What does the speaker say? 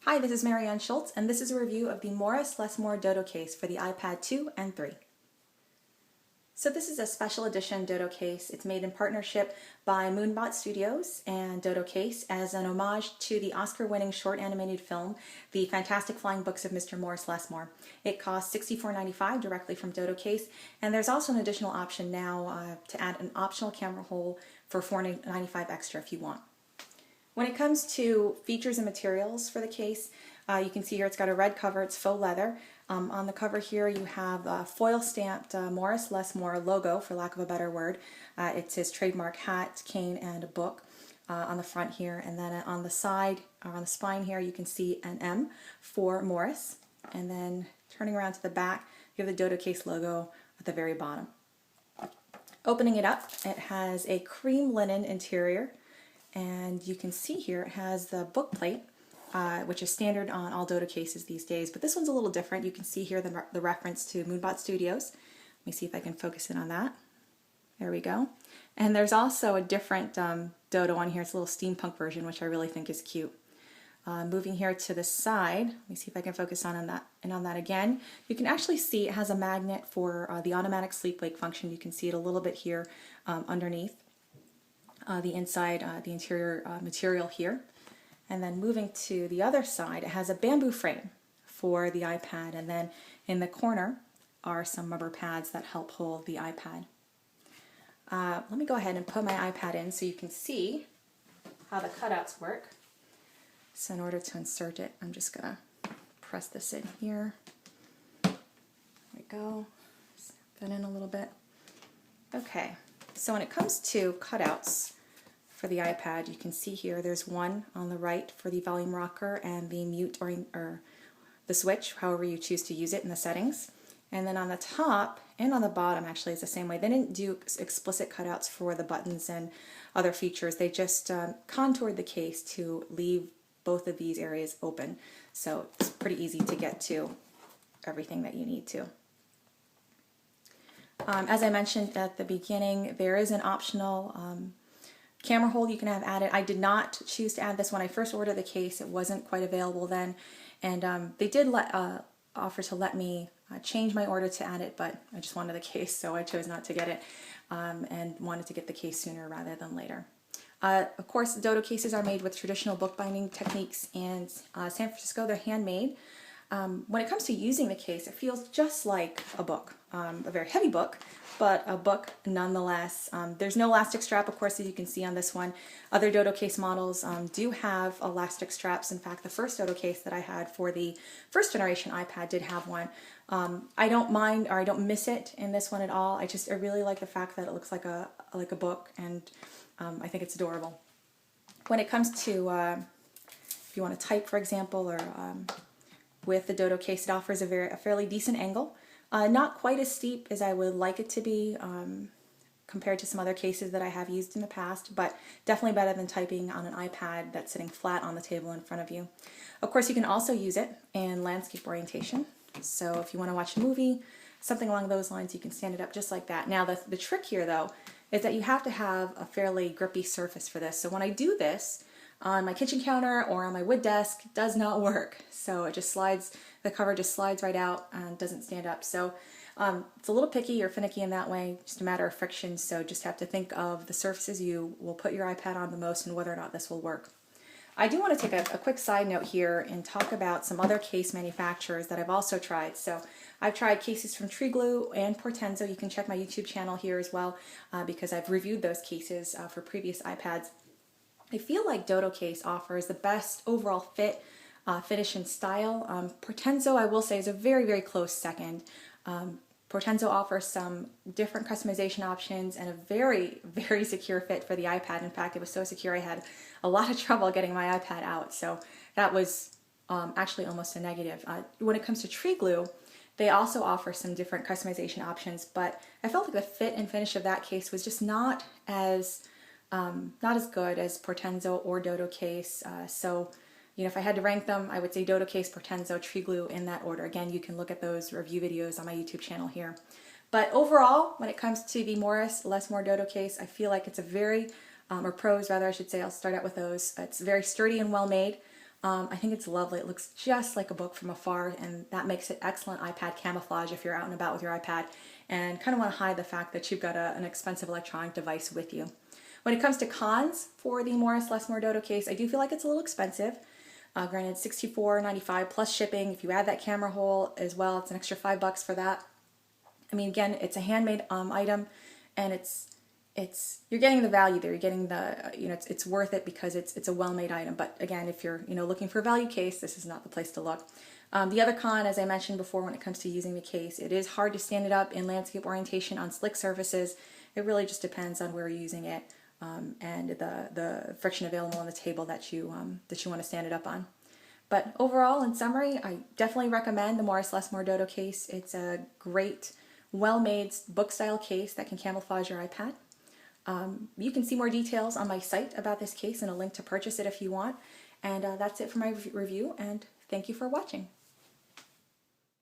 Hi, this is Marianne Schultz, and this is a review of the Morris Lessmore Dodocase for the iPad 2 and 3. So this is a special edition Dodocase. It's made in partnership by Moonbot Studios and Dodocase as an homage to the Oscar-winning short animated film, The Fantastic Flying Books of Mr. Morris Lessmore. It costs $64.95 directly from Dodocase, and there's also an additional option now to add an optional camera hole for $4.95 extra if you want. When it comes to features and materials for the case, you can see here it's got a red cover, it's faux leather. On the cover here you have a foil stamped Morris Lessmore logo, for lack of a better word. It's his trademark hat, cane, and a book on the front here. And then on the side, or on the spine here, you can see an M for Morris. And then turning around to the back, you have the Dodocase logo at the very bottom. Opening it up, it has a cream linen interior. And you can see here it has the book plate, which is standard on all Dodocases these days, but this one's a little different. You can see here the reference to Moonbot Studios. Let me see if I can focus in on that. There we go. And there's also a different Dodo on here. It's a little steampunk version, which I really think is cute. Moving here to the side, let me see if I can focus on that and on that again. You can actually see it has a magnet for the automatic sleep-wake function. You can see it a little bit here underneath. The inside, the interior material here. And then moving to the other side, it has a bamboo frame for the iPad, and then in the corner are some rubber pads that help hold the iPad. Let me go ahead and put my iPad in so you can see how the cutouts work. So in order to insert it, I'm just going to press this in here. There we go. Snap that in a little bit. Okay. So when it comes to cutouts for the iPad, you can see here there's one on the right for the volume rocker and the mute or the switch, however you choose to use it in the settings. And then on the top and on the bottom actually is the same way. They didn't do explicit cutouts for the buttons and other features. They just contoured the case to leave both of these areas open. So it's pretty easy to get to everything that you need to. As I mentioned at the beginning, there is an optional camera hole you can have added. I did not choose to add this when I first ordered the case. It wasn't quite available then, and they did offer to let me change my order to add it, but I just wanted the case, so I chose not to get it and wanted to get the case sooner rather than later. Of course, the Dodocases are made with traditional bookbinding techniques in San Francisco. They're handmade. When it comes to using the case, it feels just like a book, a very heavy book, but a book nonetheless. There's no elastic strap, of course, as you can see on this one. Other Dodocase models do have elastic straps. In fact, the first Dodocase that I had for the first generation iPad did have one. I don't mind, or I don't miss it in this one at all. I really like the fact that it looks like a book, and I think it's adorable. When it comes to if you want to type, for example, or with the Dodocase, it offers a fairly decent angle. Not quite as steep as I would like it to be compared to some other cases that I have used in the past, but definitely better than typing on an iPad that's sitting flat on the table in front of you. Of course, you can also use it in landscape orientation. So if you want to watch a movie, something along those lines, you can stand it up just like that. Now, the trick here, though, is that you have to have a fairly grippy surface for this. So when I do this, on my kitchen counter or on my wood desk, it does not work. So it just slides, the cover just slides right out and doesn't stand up. So it's a little picky or finicky in that way, just a matter of friction. So just have to think of the surfaces you will put your iPad on the most and whether or not this will work. I do want to take a quick side note here and talk about some other case manufacturers that I've also tried. So I've tried cases from Treegloo and Portenzo. You can check my YouTube channel here as well because I've reviewed those cases for previous iPads. I feel like Dodocase offers the best overall fit, finish, and style. Portenzo, I will say, is a very, very close second. Portenzo offers some different customization options and a very, very secure fit for the iPad. In fact, it was so secure I had a lot of trouble getting my iPad out, so that was actually almost a negative. When it comes to Treegloo, they also offer some different customization options, but I felt like the fit and finish of that case was just not as good as Portenzo or Dodocase. So, you know, if I had to rank them, I would say Dodocase, Portenzo, Treegloo in that order. Again, you can look at those review videos on my YouTube channel here. But overall, when it comes to the Morris Lessmore Dodocase, I feel like it's a very, or pros rather, I should say, I'll start out with those. It's very sturdy and well made. I think it's lovely. It looks just like a book from afar, and that makes it excellent iPad camouflage if you're out and about with your iPad and kind of want to hide the fact that you've got an expensive electronic device with you. When it comes to cons for the Morris Lessmore Dodocase, I do feel like it's a little expensive. Granted, $64.95 plus shipping. If you add that camera hole as well, it's an extra $5 for that. I mean, again, it's a handmade item, and you're getting the value there. You're getting the, it's worth it because it's a well-made item. But again, if you're, looking for a value case, this is not the place to look. The other con, as I mentioned before, when it comes to using the case, it is hard to stand it up in landscape orientation on slick surfaces. It really just depends on where you're using it, and the friction available on the table that you want to stand it up on. But overall, in summary, I definitely recommend the Morris Lessmore Dodocase. It's a great, well-made book-style case that can camouflage your iPad. You can see more details on my site about this case and a link to purchase it if you want. And that's it for my review, and thank you for watching.